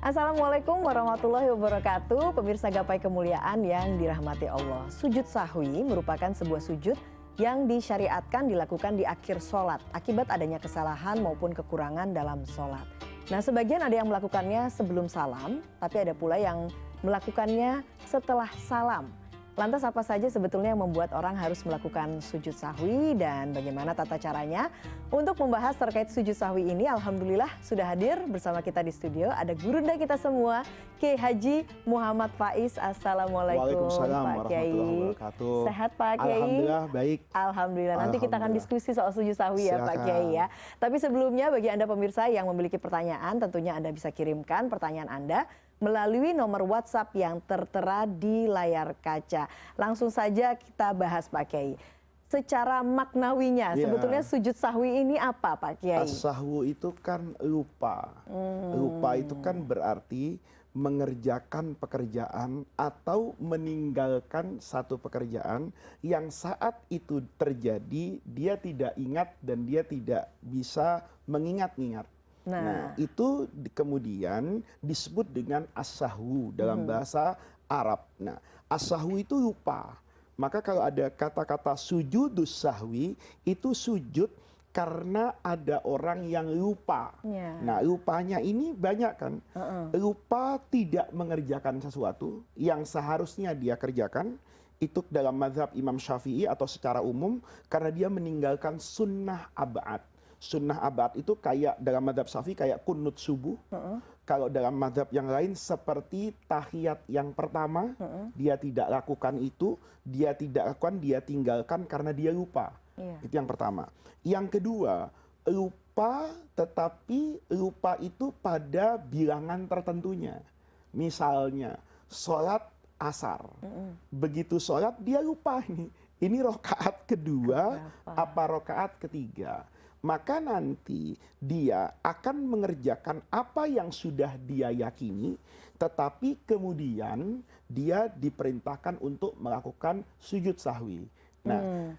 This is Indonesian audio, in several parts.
Assalamualaikum warahmatullahi wabarakatuh. Pemirsa Gapai Kemuliaan yang dirahmati Allah. Sujud sahwi merupakan sebuah sujud yang disyariatkan dilakukan di akhir sholat akibat adanya kesalahan maupun kekurangan dalam sholat. Nah, sebagian ada yang melakukannya sebelum salam, tapi ada pula yang melakukannya setelah salam. Lantas apa saja sebetulnya yang membuat orang harus melakukan sujud sahwi dan bagaimana tata caranya? Untuk membahas terkait sujud sahwi ini, alhamdulillah sudah hadir bersama kita di studio. Ada gurunda kita semua, Kiai Haji Muhammad Faiz. Assalamualaikum Pak Kiai. Sehat Pak Kiai? Alhamdulillah baik. Alhamdulillah. Nanti kita akan diskusi soal sujud sahwi ya Pak Kiai ya. Tapi sebelumnya bagi Anda pemirsa yang memiliki pertanyaan, tentunya Anda bisa kirimkan pertanyaan Anda melalui nomor WhatsApp yang tertera di layar kaca. Langsung saja kita bahas Pak Kiai. Secara maknawinya, sebetulnya sujud sahwi ini apa Pak Kiai? As-sahwu itu kan lupa. Lupa itu kan berarti mengerjakan pekerjaan atau meninggalkan satu pekerjaan yang saat itu terjadi dia tidak ingat dan dia tidak bisa mengingat-ingat. Nah, itu kemudian disebut dengan as-sahwu dalam bahasa Arab. Nah, as-sahwu itu lupa. Maka kalau ada kata-kata sujudus sahwi, itu sujud karena ada orang yang lupa. Nah, lupanya ini banyak kan. Lupa tidak mengerjakan sesuatu yang seharusnya dia kerjakan. Itu dalam mazhab Imam Syafi'i atau secara umum karena dia meninggalkan sunnah ab'ad. Sunnah abad itu kayak dalam madhab syafi'i kayak kunut subuh. Kalau dalam madhab yang lain seperti tahiyat yang pertama, dia tidak lakukan itu, dia tidak lakukan, dia tinggalkan karena dia lupa. Itu yang pertama. Yang kedua, lupa tetapi lupa itu pada bilangan tertentunya. Misalnya sholat asar. Begitu sholat dia lupa ini rokaat kedua apa rokaat ketiga. Maka nanti dia akan mengerjakan apa yang sudah dia yakini, tetapi kemudian dia diperintahkan untuk melakukan sujud sahwi. Nah,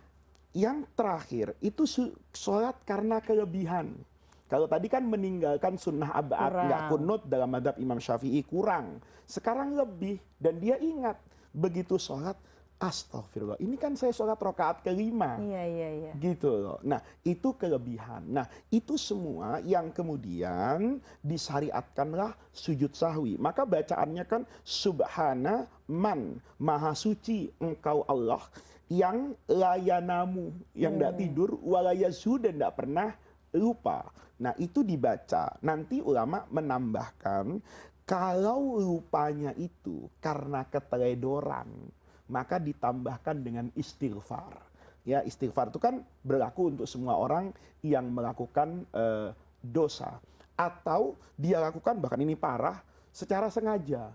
yang terakhir itu sholat karena kelebihan. Kalau tadi kan meninggalkan sunnah abad, nggak kunut dalam madhab Imam Syafi'i kurang. Sekarang lebih dan dia ingat begitu sholat. Astagfirullah, ini kan saya sholat rakaat kelima. Gitu loh. Nah, itu kelebihan. Nah, itu semua yang kemudian disyariatkanlah sujud sahwi. Maka bacaannya kan subhana man, maha suci engkau Allah yang layanamu, yang tidak tidur, walayazu dan tidak pernah lupa. Nah, itu dibaca. Nanti ulama menambahkan kalau lupanya itu karena keteledoran, maka ditambahkan dengan istighfar. Ya, istighfar itu kan berlaku untuk semua orang yang melakukan dosa atau dia lakukan, bahkan ini parah, secara sengaja.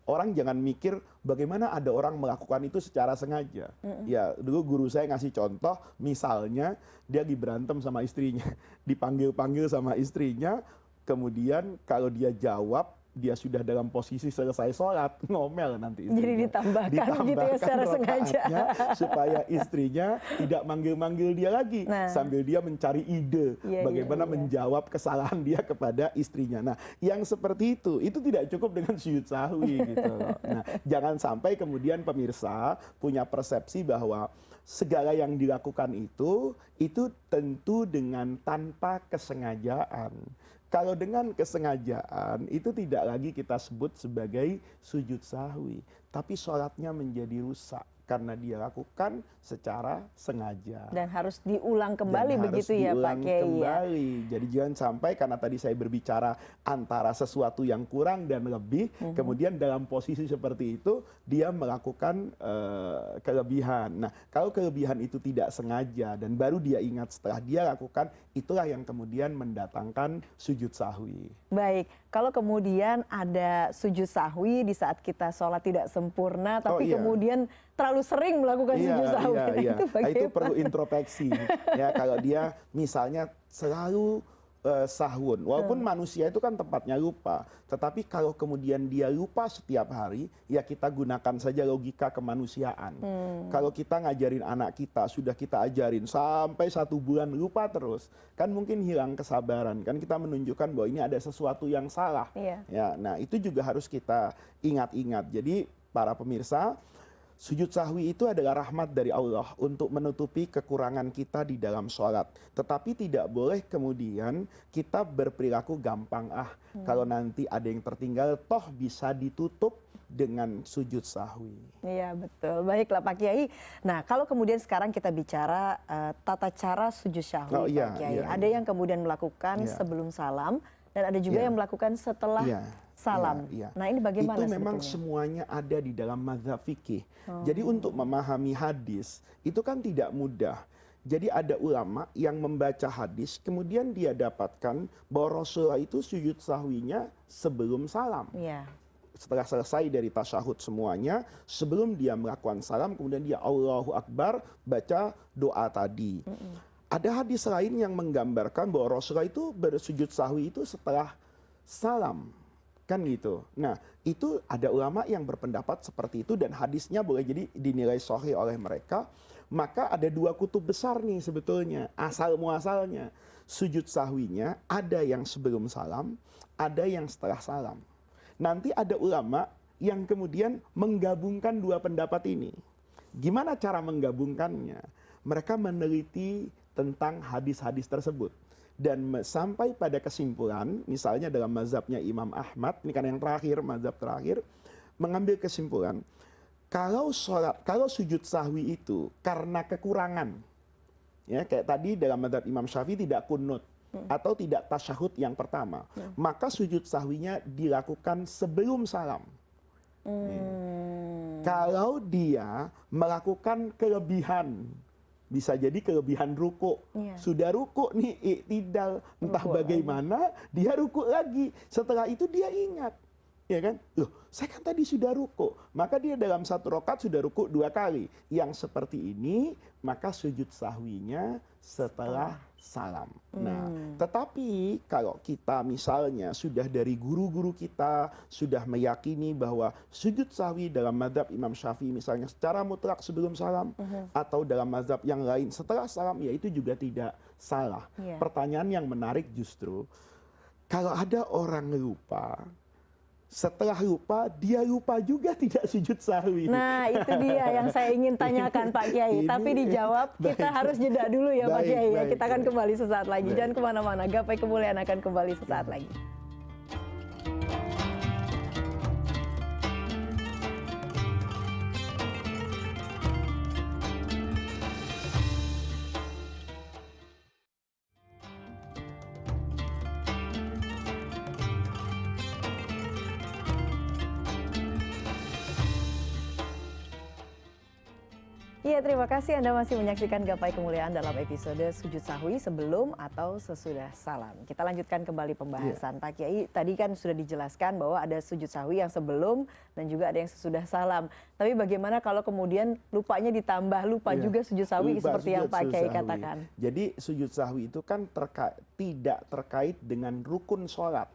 Orang jangan mikir bagaimana ada orang melakukan itu secara sengaja. Ya, dulu guru saya ngasih contoh, misalnya dia lagi berantem sama istrinya, dipanggil-panggil sama istrinya, kemudian kalau dia jawab dia sudah dalam posisi selesai sholat, ngomel nanti istrinya. Jadi ditambahkan gitu ya secara sengaja. Supaya istrinya tidak manggil-manggil dia lagi. Sambil dia mencari ide bagaimana menjawab kesalahan dia kepada istrinya. Nah, yang seperti itu tidak cukup dengan sujud sahwi gitu loh. Nah, jangan sampai kemudian pemirsa punya persepsi bahwa segala yang dilakukan itu tentu dengan tanpa kesengajaan. Kalau dengan kesengajaan itu tidak lagi kita sebut sebagai sujud sahwi, tapi sholatnya menjadi rusak karena dia lakukan secara sengaja. Dan harus diulang kembali begitu ya Pak Kiai. Kembali. Jadi jangan sampai karena tadi saya berbicara antara sesuatu yang kurang dan lebih, kemudian dalam posisi seperti itu dia melakukan kelebihan. Nah, kalau kelebihan itu tidak sengaja dan baru dia ingat setelah dia lakukan, itulah yang kemudian mendatangkan sujud sahwi. Baik, kalau kemudian ada sujud sahwi di saat kita sholat tidak sempurna, tapi kemudian terlalu sering melakukan sujud sahwi. Itu perlu introspeksi. Ya, kalau dia misalnya selalu sahwun. Walaupun manusia itu kan tempatnya lupa. Tetapi kalau kemudian dia lupa setiap hari, ya kita gunakan saja logika kemanusiaan. Kalau kita ngajarin anak kita, sudah kita ajarin sampai 1 bulan lupa terus, kan mungkin hilang kesabaran. Kan kita menunjukkan bahwa ini ada sesuatu yang salah. Iya. Ya, nah itu juga harus kita ingat-ingat. Jadi para pemirsa, sujud sahwi itu adalah rahmat dari Allah untuk menutupi kekurangan kita di dalam sholat. Tetapi tidak boleh kemudian kita berperilaku gampang. Kalau nanti ada yang tertinggal, toh bisa ditutup dengan sujud sahwi. Iya betul, baiklah Pak Kiai. Nah kalau kemudian sekarang kita bicara tata cara sujud sahwi iya, Pak Kiai. iya, Ada iya. yang kemudian melakukan Iya. sebelum salam dan ada juga Iya. yang melakukan setelah Iya, salam. iya, iya. Nah ini bagaimana Itu memang sebetulnya? semuanya ada di dalam mazhab fikih. Jadi untuk memahami hadis itu kan tidak mudah. Jadi ada ulama yang membaca hadis, kemudian dia dapatkan bahwa Rasulullah itu sujud sahwinya sebelum salam. Iya. Setelah selesai dari tasyahud semuanya, sebelum dia melakukan salam, kemudian dia Allahu Akbar, baca doa tadi. Ada hadis lain yang menggambarkan bahwa Rasulullah itu bersujud sahwi itu setelah salam. Kan gitu. Nah, itu ada ulama yang berpendapat seperti itu dan hadisnya boleh jadi dinilai sahih oleh mereka. Maka ada 2 kutub besar nih sebetulnya, asal muasalnya. Sujud sahwinya ada yang sebelum salam, ada yang setelah salam. Nanti ada ulama yang kemudian menggabungkan 2 pendapat ini. Gimana cara menggabungkannya? Mereka meneliti tentang hadis-hadis tersebut. Dan sampai pada kesimpulan, misalnya dalam mazhabnya Imam Ahmad, ini kan yang terakhir, mazhab terakhir, mengambil kesimpulan, kalau sujud sahwi itu karena kekurangan, ya kayak tadi dalam mazhab Imam Syafi'i tidak kunut, atau tidak tasyahud yang pertama, maka sujud sahwinya dilakukan sebelum salam. Kalau dia melakukan kelebihan, bisa jadi kelebihan ruku. Iya. Sudah ruku nih, iktidal. Entah Ruku bagaimana, dia ruku lagi. Setelah itu dia ingat. Ya kan? Loh, saya kan tadi sudah ruku. Maka dia dalam 1 rakaat sudah ruku 2 kali. Yang seperti ini, maka sujud sahwinya setelah salam. Nah, tetapi kalau kita misalnya sudah dari guru-guru kita sudah meyakini bahwa sujud sahwi dalam mazhab Imam Syafi'i misalnya secara mutlak sebelum salam, atau dalam mazhab yang lain setelah salam, ya itu juga tidak salah. Iya. Pertanyaan yang menarik justru, kalau ada orang lupa, setelah lupa, dia lupa juga tidak sujud sahwi. Nah itu dia yang saya ingin tanyakan Pak Kiai. Ini- Tapi dijawab kita Baik. harus jeda dulu ya Pak Baik, Kiai. Ya. baik, Kita akan baik. kembali sesaat lagi. Baik. Jangan kemana-mana. Gapai Kemuliaan akan kembali sesaat lagi. Iya, terima kasih Anda masih menyaksikan Gapai Kemuliaan dalam episode Sujud Sahwi sebelum atau sesudah salam. Kita lanjutkan kembali pembahasan. Pak Kiai, tadi kan sudah dijelaskan bahwa ada sujud sahwi yang sebelum dan juga ada yang sesudah salam. Tapi bagaimana kalau kemudian lupanya ditambah lupa Iya. juga sujud sahwi Lupa seperti yang sujud Pak Kiai sahwi. katakan? Jadi sujud sahwi itu kan tidak terkait dengan rukun sholat.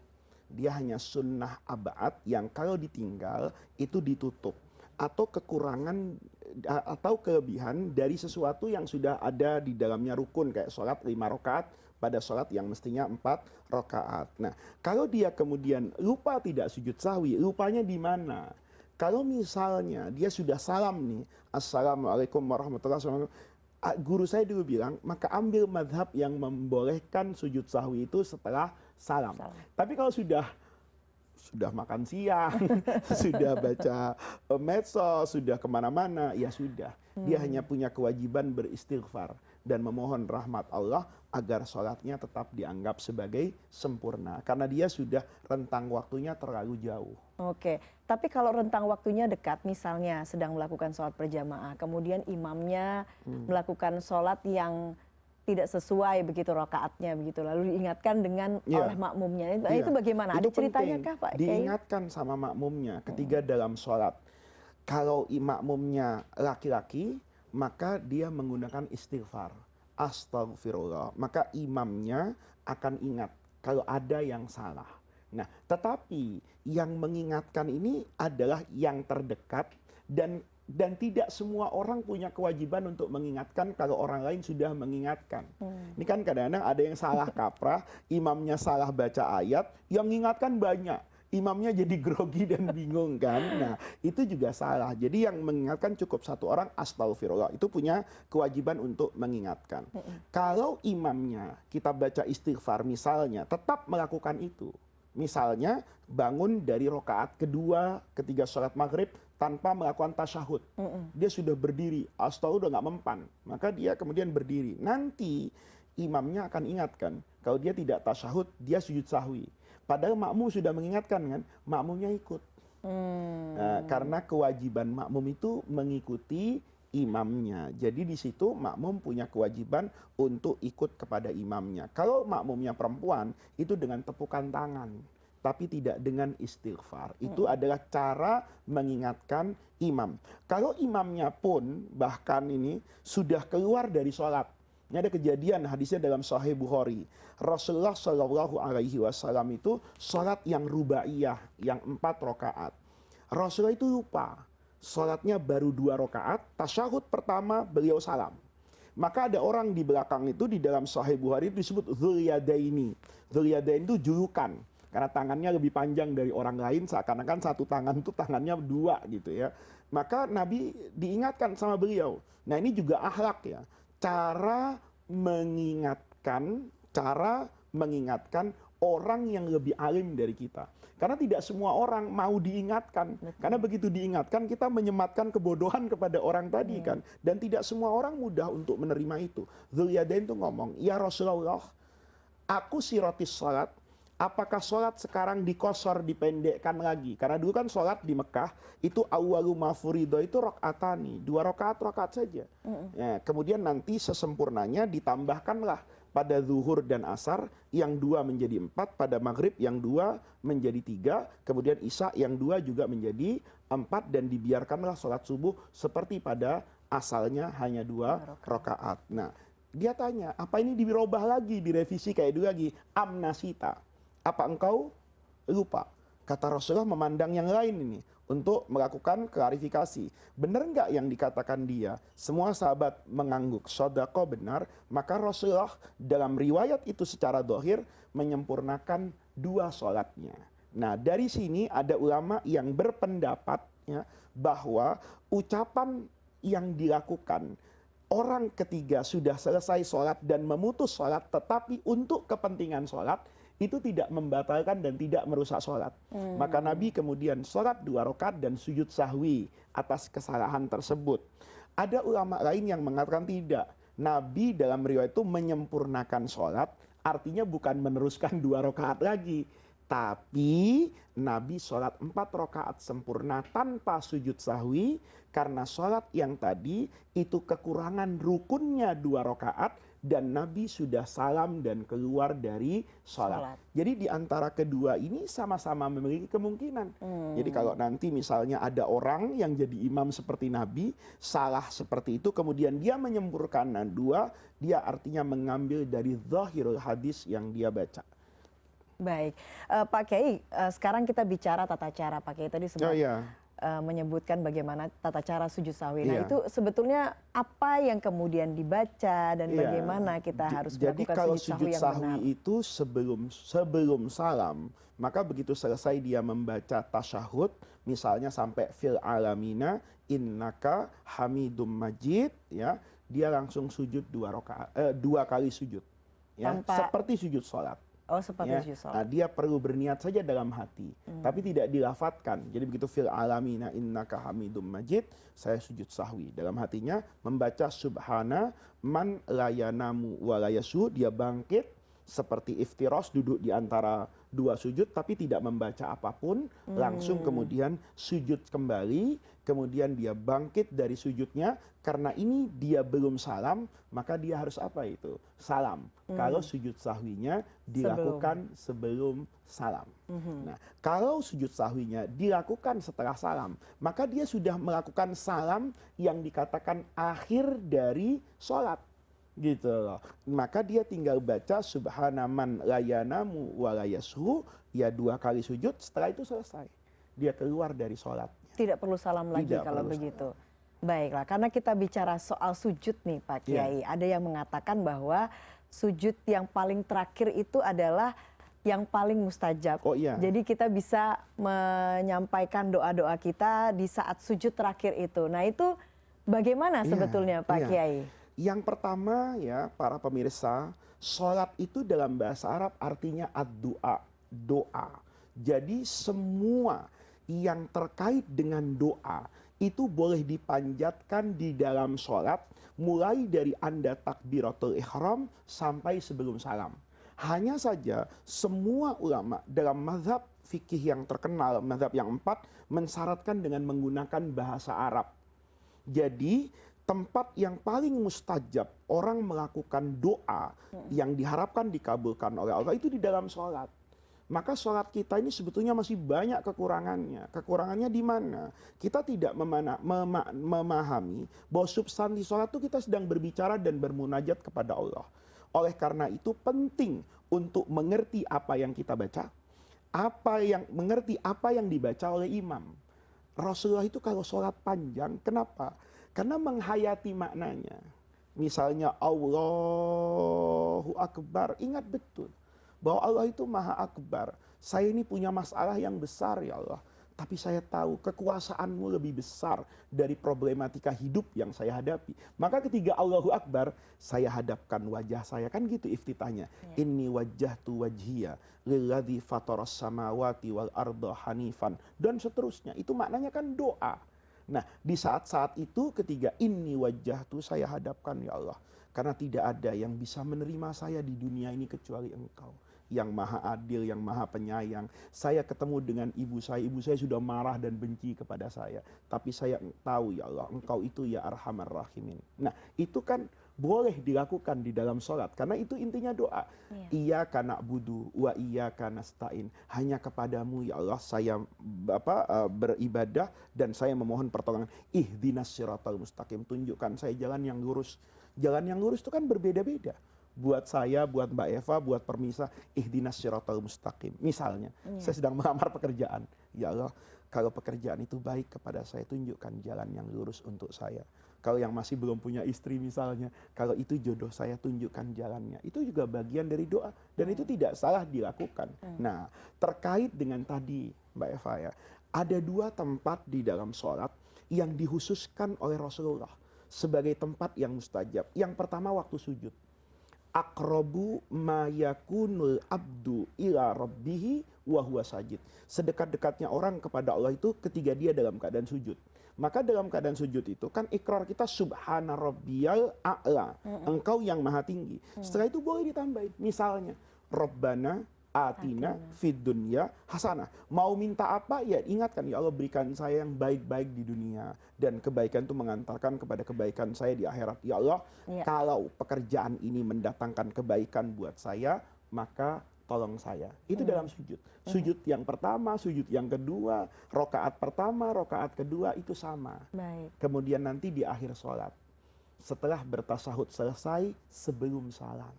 Dia hanya sunnah abad yang kalau ditinggal itu ditutup. Atau kekurangan atau kelebihan dari sesuatu yang sudah ada di dalamnya rukun. Kayak sholat 5 rakaat pada sholat yang mestinya 4 rakaat. Nah, kalau dia kemudian lupa tidak sujud sahwi, lupanya di mana? Kalau misalnya dia sudah salam nih, Assalamualaikum warahmatullahi wabarakatuh. Guru saya dulu bilang, maka ambil madhab yang membolehkan sujud sahwi itu setelah salam. Tapi kalau sudah makan siang, sudah baca medsos, sudah kemana-mana, ya sudah. Dia hanya punya kewajiban beristighfar dan memohon rahmat Allah agar sholatnya tetap dianggap sebagai sempurna. Karena dia sudah rentang waktunya terlalu jauh. Oke, tapi kalau rentang waktunya dekat, misalnya sedang melakukan sholat berjamaah, kemudian imamnya melakukan sholat yang tidak sesuai begitu rakaatnya begitu, lalu diingatkan dengan Iya. oleh makmumnya, itu Iya. bagaimana? Itu Ada ceritanya penting. kah Pak Kiai? Diingatkan sama makmumnya ketika dalam sholat. Kalau makmumnya laki-laki, maka dia menggunakan istighfar. Astaghfirullah. Maka imamnya akan ingat kalau ada yang salah. Nah, tetapi yang mengingatkan ini adalah yang terdekat, dan tidak semua orang punya kewajiban untuk mengingatkan kalau orang lain sudah mengingatkan. Ini kan kadang-kadang ada yang salah kaprah, imamnya salah baca ayat, yang mengingatkan banyak. Imamnya jadi grogi dan bingung kan. Nah, itu juga salah. Jadi yang mengingatkan cukup satu orang, astagfirullah. Itu punya kewajiban untuk mengingatkan. Kalau imamnya kita baca istighfar misalnya, tetap melakukan itu. Misalnya bangun dari rokaat kedua ketika sholat maghrib tanpa melakukan tasyahud. Dia sudah berdiri, astagfirullah, udah nggak mempan. Maka dia kemudian berdiri. Nanti imamnya akan ingatkan. Kalau dia tidak tasyahud, dia sujud sahwi. Padahal makmum sudah mengingatkan kan, makmumnya ikut. Nah, karena kewajiban makmum itu mengikuti imamnya. Jadi di situ makmum punya kewajiban untuk ikut kepada imamnya. Kalau makmumnya perempuan, itu dengan tepukan tangan, tapi tidak dengan istighfar. Itu adalah cara mengingatkan imam. Kalau imamnya pun bahkan ini sudah keluar dari sholat. Ini ada kejadian, hadisnya dalam Sahih Bukhari. Rasulullah Shallallahu Alaihi Wasallam itu sholat yang rubaiyah, yang 4 rakaat. Rasulullah itu lupa, sholatnya baru 2 rakaat. Tasyahud pertama beliau salam. Maka ada orang di belakang itu di dalam Sahih Bukhari itu disebut Dzul Yadaini. Dzul Yadaini itu julukan, karena tangannya lebih panjang dari orang lain, seakan-akan satu tangan itu tangannya 2 gitu ya. Maka Nabi diingatkan sama beliau. Nah, ini juga akhlak ya. Cara mengingatkan orang yang lebih alim dari kita. Karena tidak semua orang mau diingatkan. Karena begitu diingatkan kita menyematkan kebodohan kepada orang tadi kan. Dan tidak semua orang mudah untuk menerima itu. Dzul Yadain itu ngomong, ya Rasulullah, aku sirotis salat. Apakah sholat sekarang dikosor, dipendekkan lagi? Karena dulu kan sholat di Mekah itu awwalu mafurido itu rakaatani, 2 rakaat saja. Ya, kemudian nanti sesempurnanya ditambahkanlah pada zuhur dan asar yang 2 menjadi 4, pada maghrib yang 2 menjadi 3, kemudian isya yang 2 juga menjadi 4, dan dibiarkanlah sholat subuh seperti pada asalnya hanya 2 rakaat. Nah, dia tanya, apa ini dirubah lagi, direvisi kayak dulu lagi? Amnasita. Apa engkau lupa? Kata Rasulullah memandang yang lain ini untuk melakukan klarifikasi. Benar nggak yang dikatakan dia? Semua sahabat mengangguk, sodako benar. Maka Rasulullah dalam riwayat itu secara dohir menyempurnakan 2 sholatnya. Nah, dari sini ada ulama yang berpendapat ya, bahwa ucapan yang dilakukan orang ketiga sudah selesai sholat dan memutus sholat, tetapi untuk kepentingan sholat, itu tidak membatalkan dan tidak merusak sholat. Maka Nabi kemudian sholat 2 rakaat dan sujud sahwi atas kesalahan tersebut. Ada ulama lain yang mengatakan tidak. Nabi dalam riwayat itu menyempurnakan sholat, artinya bukan meneruskan 2 rakaat lagi. Tapi Nabi sholat 4 rakaat sempurna tanpa sujud sahwi, karena sholat yang tadi itu kekurangan rukunnya 2 rakaat, dan Nabi sudah salam dan keluar dari sholat. Jadi di antara kedua ini sama-sama memiliki kemungkinan. Jadi kalau nanti misalnya ada orang yang jadi imam seperti Nabi, salah seperti itu, kemudian dia menyempurnakan 2, dia artinya mengambil dari zahirul hadis yang dia baca. Baik, Pak Kiai, sekarang kita bicara tata cara. Pak Kiai tadi sempat menyebutkan bagaimana tata cara sujud sahwi. Nah, itu sebetulnya apa yang kemudian dibaca dan bagaimana kita harus melakukan jadi kalau sujud sahwi yang benar. itu sebelum salam, maka begitu selesai dia membaca tasyahud, misalnya sampai fil alamina innaka hamidum majid, ya, dia langsung sujud 2 kali sujud, ya, seperti sujud sholat. Oh, seperti sujud sholat. Nah, dia perlu berniat saja dalam hati, tapi tidak dilafatkan. Jadi begitu fil alamina innaka hamidum majid, saya sujud sahwi. Dalam hatinya membaca subhana man layanamu walayasu, dia bangkit seperti iftiros, duduk di antara 2 sujud tapi tidak membaca apapun, langsung kemudian sujud kembali, kemudian dia bangkit dari sujudnya. Karena ini dia belum salam, maka dia harus apa itu? Salam. Kalau sujud sahwinya dilakukan sebelum salam. Nah, kalau sujud sahwinya dilakukan setelah salam, maka dia sudah melakukan salam yang dikatakan akhir dari sholat. gitu loh. Maka dia tinggal baca subhanaman layanamu walayashu, ya 2 kali sujud, setelah itu selesai. Dia keluar dari sholatnya. Tidak perlu salam lagi Tidak kalau perlu begitu. Baiklah, karena kita bicara soal sujud nih Pak Kiai. Ada yang mengatakan bahwa sujud yang paling terakhir itu adalah yang paling mustajab. Oh iya. Jadi kita bisa menyampaikan doa-doa kita di saat sujud terakhir itu. Nah itu bagaimana sebetulnya Pak Iya. Kiai? Yang pertama ya para pemirsa, sholat itu dalam bahasa Arab artinya ad-du'a, doa. Jadi semua yang terkait dengan doa itu boleh dipanjatkan di dalam sholat, mulai dari Anda takbiratul ihram sampai sebelum salam. Hanya saja semua ulama dalam mazhab fikih yang terkenal, mazhab yang 4, mensyaratkan dengan menggunakan bahasa Arab. Jadi tempat yang paling mustajab orang melakukan doa yang diharapkan dikabulkan oleh Allah itu di dalam sholat. Maka sholat kita ini sebetulnya masih banyak kekurangannya. Kekurangannya di mana? Kita tidak memahami bahwa substansi sholat itu kita sedang berbicara dan bermunajat kepada Allah. Oleh karena itu penting untuk mengerti apa yang kita baca, mengerti apa yang dibaca oleh imam. Rasulullah itu kalau sholat panjang, kenapa? Karena menghayati maknanya. Misalnya Allahu Akbar, ingat betul bahwa Allah itu Maha Akbar. Saya ini punya masalah yang besar ya Allah, tapi saya tahu kekuasaanmu lebih besar dari problematika hidup yang saya hadapi. Maka ketika Allahu Akbar, saya hadapkan wajah saya, kan gitu iftitahnya. Inni wajjahtu wajhiya lilladzi fataras samawati wal arda hanifan, dan seterusnya. Itu maknanya kan doa. Nah, di saat-saat itu ketika inni wajjahtu, saya hadapkan ya Allah, karena tidak ada yang bisa menerima saya di dunia ini kecuali Engkau yang maha adil, yang maha penyayang. Saya ketemu dengan ibu saya sudah marah dan benci kepada saya, tapi saya tahu ya Allah, Engkau itu ya arhamar rahimin. Nah itu kan boleh dilakukan di dalam sholat, karena itu intinya doa. Iyyaka na'budu wa iyyaka nasta'in. Hanya kepadamu ya Allah saya beribadah dan saya memohon pertolongan. Ihdinas siratal mustaqim, tunjukkan saya jalan yang lurus. Jalan yang lurus itu kan berbeda-beda. Buat saya, buat Mbak Eva, buat Permisa, ihdinas siratal mustaqim. Misalnya, saya sedang melamar pekerjaan. Ya Allah, kalau pekerjaan itu baik kepada saya, tunjukkan jalan yang lurus untuk saya. Kalau yang masih belum punya istri misalnya, kalau itu jodoh saya, tunjukkan jalannya. Itu juga bagian dari doa. Dan itu tidak salah dilakukan. Nah, terkait dengan tadi, Mbak Eva ya, ada 2 tempat di dalam sholat yang dihususkan oleh Rasulullah sebagai tempat yang mustajab. Yang pertama waktu sujud. Aqrabu ma yakunul abdu ila rabbihi wa huwa sajid. Sedekat-dekatnya orang kepada Allah itu ketika dia dalam keadaan sujud. Maka dalam keadaan sujud itu kan ikrar kita subhana rabbiyal a'la. Engkau yang maha tinggi. Setelah itu boleh ditambahin. Misalnya Rabbana atina fid dunya hasanah. Mau minta apa? Ya ingatkan, ya Allah berikan saya yang baik-baik di dunia, dan kebaikan itu mengantarkan kepada kebaikan saya di akhirat. Ya Allah, kalau pekerjaan ini mendatangkan kebaikan buat saya, maka tolong saya. Itu dalam sujud. Sujud yang pertama, sujud yang kedua, rokaat pertama, rokaat kedua itu sama. Kemudian nanti di akhir sholat, setelah bertasahud selesai, sebelum salam,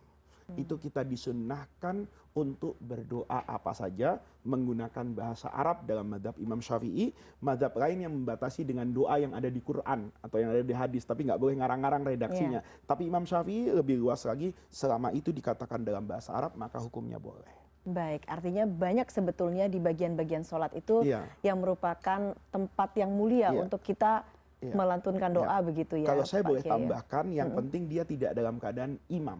itu kita disunnahkan untuk berdoa apa saja menggunakan bahasa Arab dalam madhab Imam Syafi'i. Madhab lain yang membatasi dengan doa yang ada di Quran atau yang ada di hadis, tapi nggak boleh ngarang-ngarang redaksinya. Tapi Imam Syafi'i lebih luas lagi, selama itu dikatakan dalam bahasa Arab maka hukumnya boleh. Baik, artinya banyak sebetulnya di bagian-bagian sholat itu yang merupakan tempat yang mulia untuk kita melantunkan doa begitu ya. Kalau saya boleh tambahkan, yang penting dia tidak dalam keadaan imam.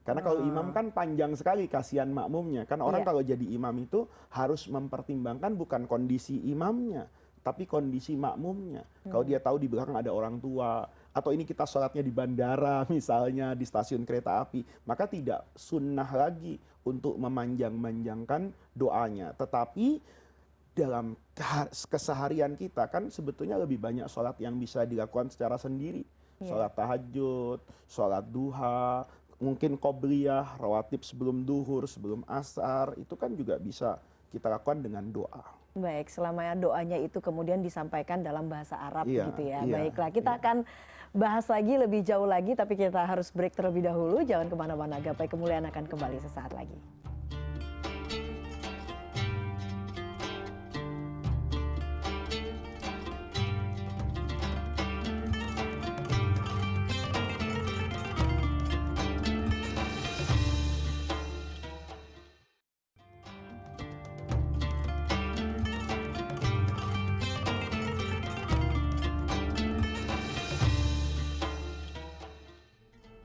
Karena kalau imam kan panjang sekali, kasihan makmumnya. Kan orang kalau jadi imam itu harus mempertimbangkan bukan kondisi imamnya, tapi kondisi makmumnya. Kalau dia tahu di belakang ada orang tua, atau ini kita sholatnya di bandara misalnya, di stasiun kereta api, maka tidak sunnah lagi untuk memanjang-manjangkan doanya. Tetapi dalam keseharian kita kan sebetulnya lebih banyak sholat yang bisa dilakukan secara sendiri. Sholat tahajud, sholat duha, mungkin qobliyah, rawatib sebelum duhur, sebelum asar, itu kan juga bisa kita lakukan dengan doa. Baik, selama doanya itu kemudian disampaikan dalam bahasa Arab Iya, begitu ya. iya, Baiklah, kita iya. akan bahas lagi lebih jauh lagi, tapi kita harus break terlebih dahulu. Jangan kemana-mana, Gapai Kemuliaan akan kembali sesaat lagi.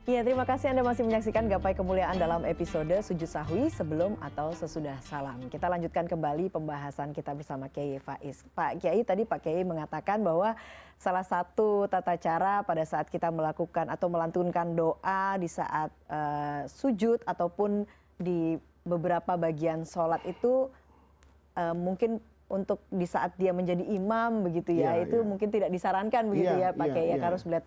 Ya, terima kasih Anda masih menyaksikan Gapai Kemuliaan dalam episode Sujud Sahwi sebelum atau sesudah salam. Kita lanjutkan kembali pembahasan kita bersama Kiai Faiz. Pak Kiai, tadi Pak Kiai mengatakan bahwa salah satu tata cara pada saat kita melakukan atau melantunkan doa di saat sujud ataupun di beberapa bagian sholat itu mungkin untuk di saat dia menjadi imam begitu ya, Iya, itu iya. mungkin tidak disarankan begitu Iya, ya Pak iya, Kiai ya, iya. harus melihat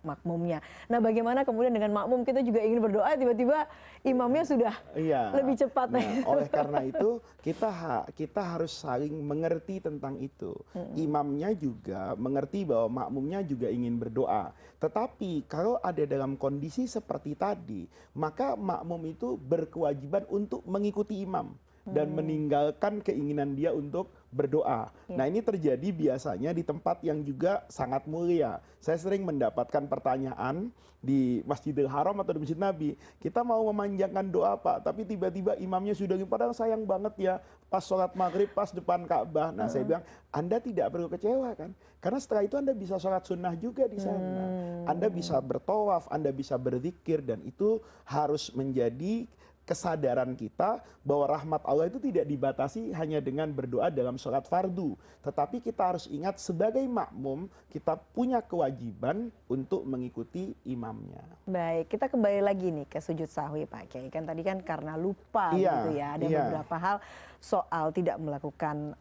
makmumnya. Nah, bagaimana kemudian dengan makmum, kita juga ingin berdoa tiba-tiba imamnya sudah Iya. lebih cepat. Nah, oleh karena itu kita harus saling mengerti tentang itu. Imamnya juga mengerti bahwa makmumnya juga ingin berdoa. Tetapi kalau ada dalam kondisi seperti tadi, maka makmum itu berkewajiban untuk mengikuti imam dan meninggalkan keinginan dia untuk berdoa. Nah, ini terjadi biasanya di tempat yang juga sangat mulia. Saya sering mendapatkan pertanyaan di Masjidil Haram atau di Masjid Nabi. Kita mau memanjangkan doa, Pak, tapi tiba-tiba imamnya sudah, padahal sayang banget ya, pas sholat maghrib, pas depan Ka'bah. Nah, saya bilang, Anda tidak perlu kecewa kan? Karena setelah itu Anda bisa sholat sunnah juga di sana. Anda bisa bertawaf, Anda bisa berzikir, dan itu harus menjadi kesadaran kita bahwa rahmat Allah itu tidak dibatasi hanya dengan berdoa dalam sholat fardu. Tetapi kita harus ingat sebagai makmum, kita punya kewajiban untuk mengikuti imamnya. Baik, kita kembali lagi nih ke sujud sahwi Pak Kiai. Kan tadi kan karena lupa Iya, gitu ya. Ada iya. beberapa hal soal tidak melakukan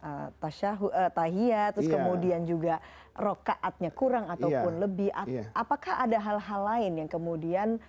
tahiyat, terus Iya. kemudian juga rokaatnya kurang ataupun Iya, lebih. iya. Apakah ada hal-hal lain yang kemudian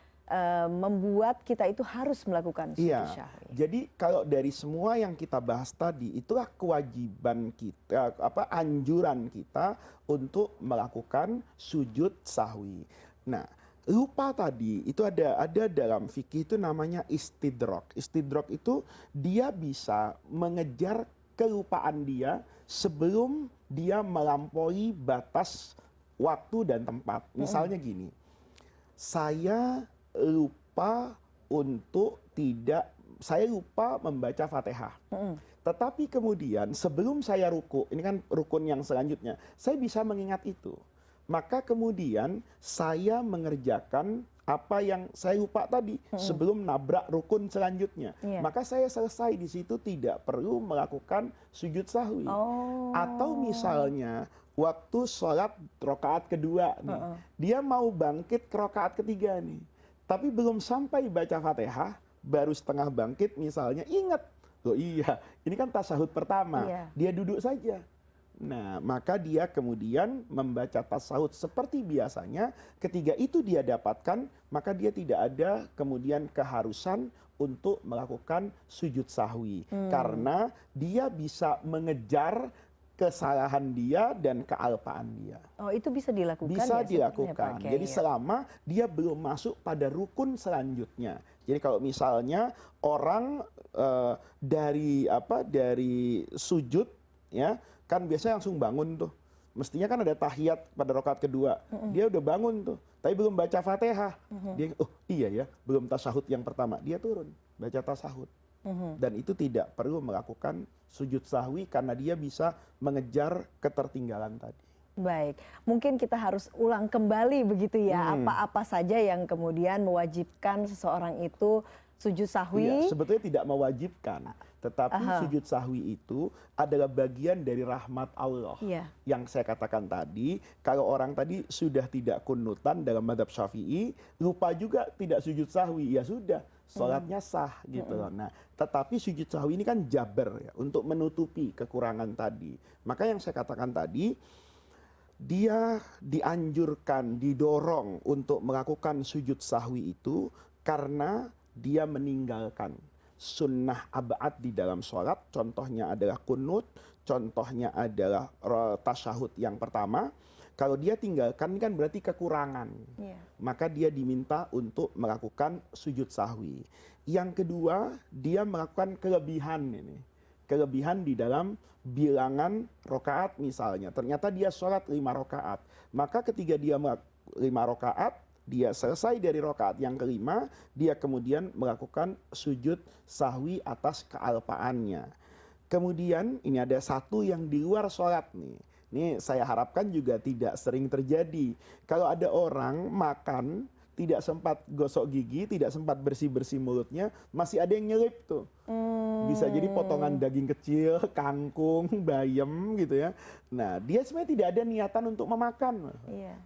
membuat kita itu harus melakukan sujud Iya, sahwi? jadi kalau dari semua yang kita bahas tadi, itulah kewajiban kita, anjuran kita untuk melakukan sujud sahwi. Nah, lupa tadi itu ada dalam fikih itu namanya istidrok. Istidrok itu dia bisa mengejar kelupaan dia sebelum dia melampaui batas waktu dan tempat. Misalnya gini, saya lupa membaca Fatihah. Tetapi kemudian sebelum saya ruku, ini kan rukun yang selanjutnya, saya bisa mengingat itu. Maka kemudian saya mengerjakan apa yang saya lupa tadi sebelum nabrak rukun selanjutnya. Iya. Maka saya selesai di situ, tidak perlu melakukan sujud sahwi. Oh. Atau misalnya waktu sholat rokaat kedua nih, dia mau bangkit ke rokaat ketiga nih, tapi belum sampai baca Fatihah, baru setengah bangkit misalnya, ingat, loh iya, ini kan tasyahud pertama, Iya. dia duduk saja. Nah, maka dia kemudian membaca tasyahud seperti biasanya. Ketika itu dia dapatkan, maka dia tidak ada kemudian keharusan untuk melakukan sujud sahwi. Karena dia bisa mengejar kesalahan dia dan kealpaan dia. Oh, itu bisa dilakukan Bisa ya sebenarnya, dilakukan. Pak Kiai, Jadi ya? selama dia belum masuk pada rukun selanjutnya. Jadi kalau misalnya orang dari sujud, ya kan biasanya langsung bangun tuh. Mestinya kan ada tahiyat pada rakaat kedua. Dia udah bangun tuh, tapi belum baca Fatihah. Dia, oh iya ya, belum tasyahud yang pertama. Dia turun, baca tasyahud. Dan itu tidak perlu melakukan sujud sahwi karena dia bisa mengejar ketertinggalan tadi. Baik, mungkin kita harus ulang kembali begitu ya, apa-apa saja yang kemudian mewajibkan seseorang itu sujud sahwi. Iya, sebetulnya tidak mewajibkan, tetapi sujud sahwi itu adalah bagian dari rahmat Allah. Iya. Yang saya katakan tadi, kalau orang tadi sudah tidak kunutan dalam mazhab Syafi'i, lupa juga tidak sujud sahwi, ya sudah, sholatnya sah gitu loh. Nah, tetapi sujud sahwi ini kan jabar ya, untuk menutupi kekurangan tadi. Maka yang saya katakan tadi, dia dianjurkan, didorong untuk melakukan sujud sahwi itu karena dia meninggalkan. sunnah abad di dalam sholat. Contohnya adalah kunut, contohnya adalah tasyahud yang pertama. Kalau dia tinggalkan ini kan berarti kekurangan. Maka dia diminta untuk melakukan sujud sahwi. Yang kedua, dia melakukan kelebihan ini. Kelebihan di dalam bilangan rokaat misalnya. Ternyata dia sholat 5 rokaat. Maka ketika dia 5 rokaat, dia selesai dari rokaat yang kelima, dia kemudian melakukan sujud sahwi atas kealpaannya. Kemudian ini ada satu yang di luar sholat nih. Ini saya harapkan juga tidak sering terjadi. Kalau ada orang makan, tidak sempat gosok gigi, tidak sempat bersih-bersih mulutnya, masih ada yang nyelip tuh. Bisa jadi potongan daging kecil, kangkung, bayam gitu ya. Nah, dia sebenarnya tidak ada niatan untuk memakan.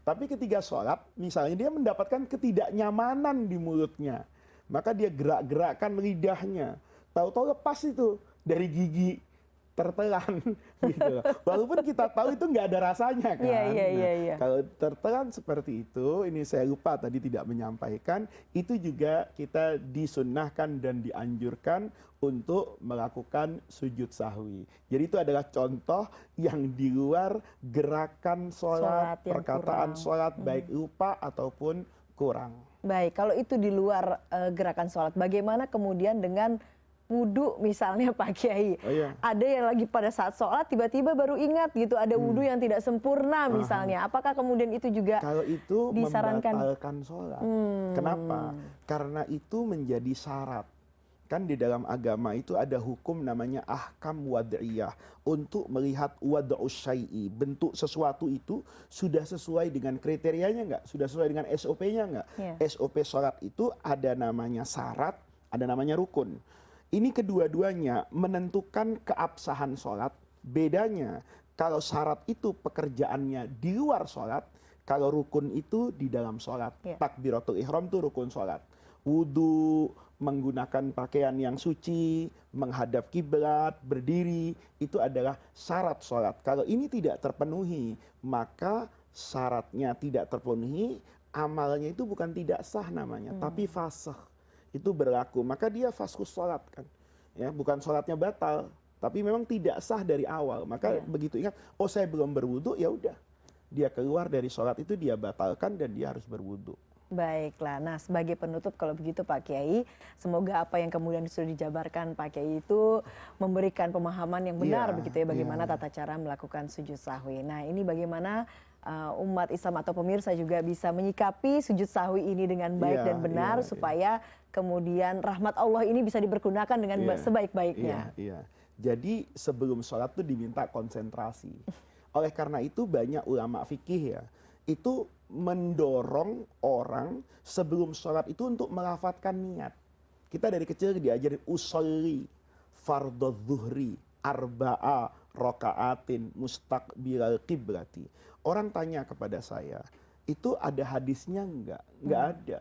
Tapi ketika sholat, misalnya dia mendapatkan ketidaknyamanan di mulutnya. Maka dia gerak-gerakkan lidahnya. Tahu-tahu lepas itu dari gigi. Tertelan gitu. Walaupun kita tahu itu nggak ada rasanya kan. Kalau tertelan seperti itu, ini saya lupa tadi tidak menyampaikan, itu juga kita disunnahkan dan dianjurkan untuk melakukan sujud sahwi. Jadi itu adalah contoh yang di luar gerakan sholat perkataan sholat baik lupa ataupun kurang. Baik, kalau itu di luar gerakan sholat, bagaimana kemudian dengan wudhu misalnya Pak Kiai? Ada yang lagi pada saat sholat tiba-tiba baru ingat gitu ada wudhu yang tidak sempurna misalnya. Apakah kemudian itu juga kalau itu disarankan? Membatalkan sholat. Kenapa? Karena itu menjadi syarat. Kan di dalam agama itu ada hukum namanya ahkam wad'iyah. Untuk melihat wad'us syai'i, bentuk sesuatu itu sudah sesuai dengan kriterianya enggak? Sudah sesuai dengan SOP-nya enggak? SOP sholat itu ada namanya syarat, ada namanya rukun. Ini kedua-duanya menentukan keabsahan sholat. Bedanya, kalau syarat itu pekerjaannya di luar sholat, kalau rukun itu di dalam sholat. Takbiratul ihram itu rukun sholat. Wudu, menggunakan pakaian yang suci, menghadap kiblat, berdiri, itu adalah syarat sholat. Kalau ini tidak terpenuhi, maka syaratnya tidak terpenuhi, amalnya itu bukan tidak sah namanya, tapi fasih. Itu berlaku, maka dia faskus sholat kan, ya bukan sholatnya batal, tapi memang tidak sah dari awal. Maka begitu ingat, oh saya belum berwudu, ya udah, dia keluar dari sholat itu dia batalkan dan dia harus berwudu. Baiklah, nah sebagai penutup kalau begitu Pak Kiai, semoga apa yang kemudian sudah dijabarkan Pak Kiai itu memberikan pemahaman yang benar begitu ya, bagaimana tata cara melakukan sujud sahwi. Nah ini bagaimana umat Islam atau pemirsa juga bisa menyikapi sujud sahwi ini dengan baik dan benar supaya kemudian rahmat Allah ini bisa dipergunakan dengan sebaik-baiknya. Jadi sebelum sholat itu diminta konsentrasi. Oleh karena itu banyak ulama fikih ya, itu mendorong orang sebelum sholat itu untuk melafadzkan niat. Kita dari kecil diajarin usolli fardhu zuhri arba'a rokaatin mustaqbilal qiblati. Orang tanya kepada saya, itu ada hadisnya enggak? Enggak ada.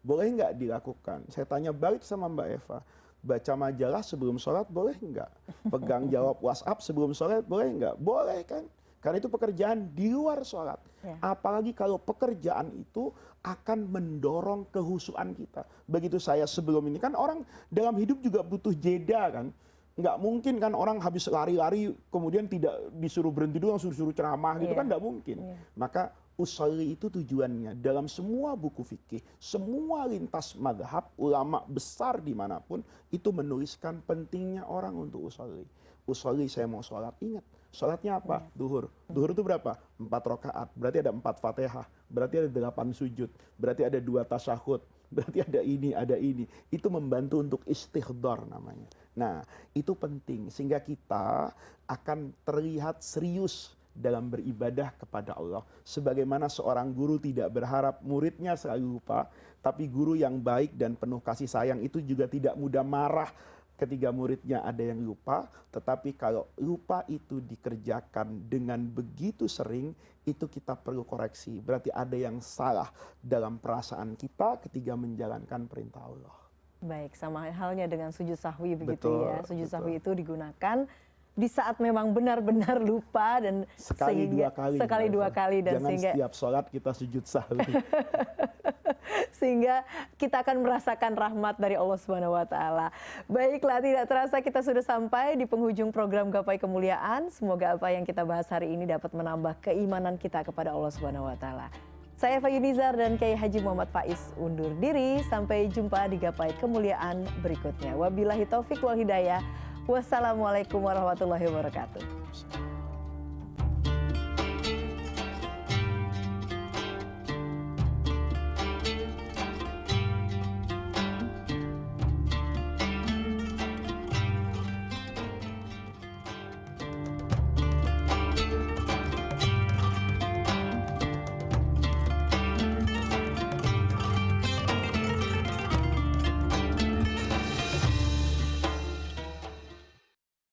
Boleh enggak dilakukan? Saya tanya balik sama Mbak Eva, baca majalah sebelum sholat boleh enggak? Pegang jawab WhatsApp sebelum sholat boleh enggak? Boleh kan? Karena itu pekerjaan di luar sholat. Apalagi kalau pekerjaan itu akan mendorong kehusuan kita. Begitu saya sebelum ini, kan orang dalam hidup juga butuh jeda kan. Nggak mungkin kan orang habis lari-lari kemudian tidak disuruh berhenti dulu langsung disuruh ceramah gitu kan nggak mungkin. Maka usolli itu tujuannya dalam semua buku fikih, semua lintas madhab, ulama besar dimanapun itu menuliskan pentingnya orang untuk usolli. Usolli saya mau sholat, ingat sholatnya apa? Duhur. Duhur itu berapa? 4 rakaat. Berarti ada 4 fatihah. Berarti ada 8 sujud. Berarti ada 2 tasyahud. Berarti ada ini, ada ini. Itu membantu untuk istighdar namanya. Nah, itu penting. Sehingga kita akan terlihat serius dalam beribadah kepada Allah. Sebagaimana seorang guru tidak berharap muridnya selalu lupa, tapi guru yang baik dan penuh kasih sayang itu juga tidak mudah marah ketika muridnya ada yang lupa. Tetapi kalau lupa itu dikerjakan dengan begitu sering, itu kita perlu koreksi. Berarti ada yang salah dalam perasaan kita ketika menjalankan perintah Allah. Baik, sama halnya dengan sujud sahwi begitu ya. Sujud sahwi itu digunakan di saat memang benar-benar lupa dan sekali dua kali dan jangan sehingga setiap sholat kita sujud sahwi. Sehingga kita akan merasakan rahmat dari Allah Subhanahu wa taala. Baiklah, tidak terasa kita sudah sampai di penghujung program Gapai Kemuliaan. Semoga apa yang kita bahas hari ini dapat menambah keimanan kita kepada Allah Subhanahu wa taala. Saya Eva Yunizar dan Kiai Haji Muhammad Faiz undur diri. Sampai jumpa di Gapai Kemuliaan berikutnya. Wabillahi taufik wal hidayah. Wassalamualaikum warahmatullahi wabarakatuh.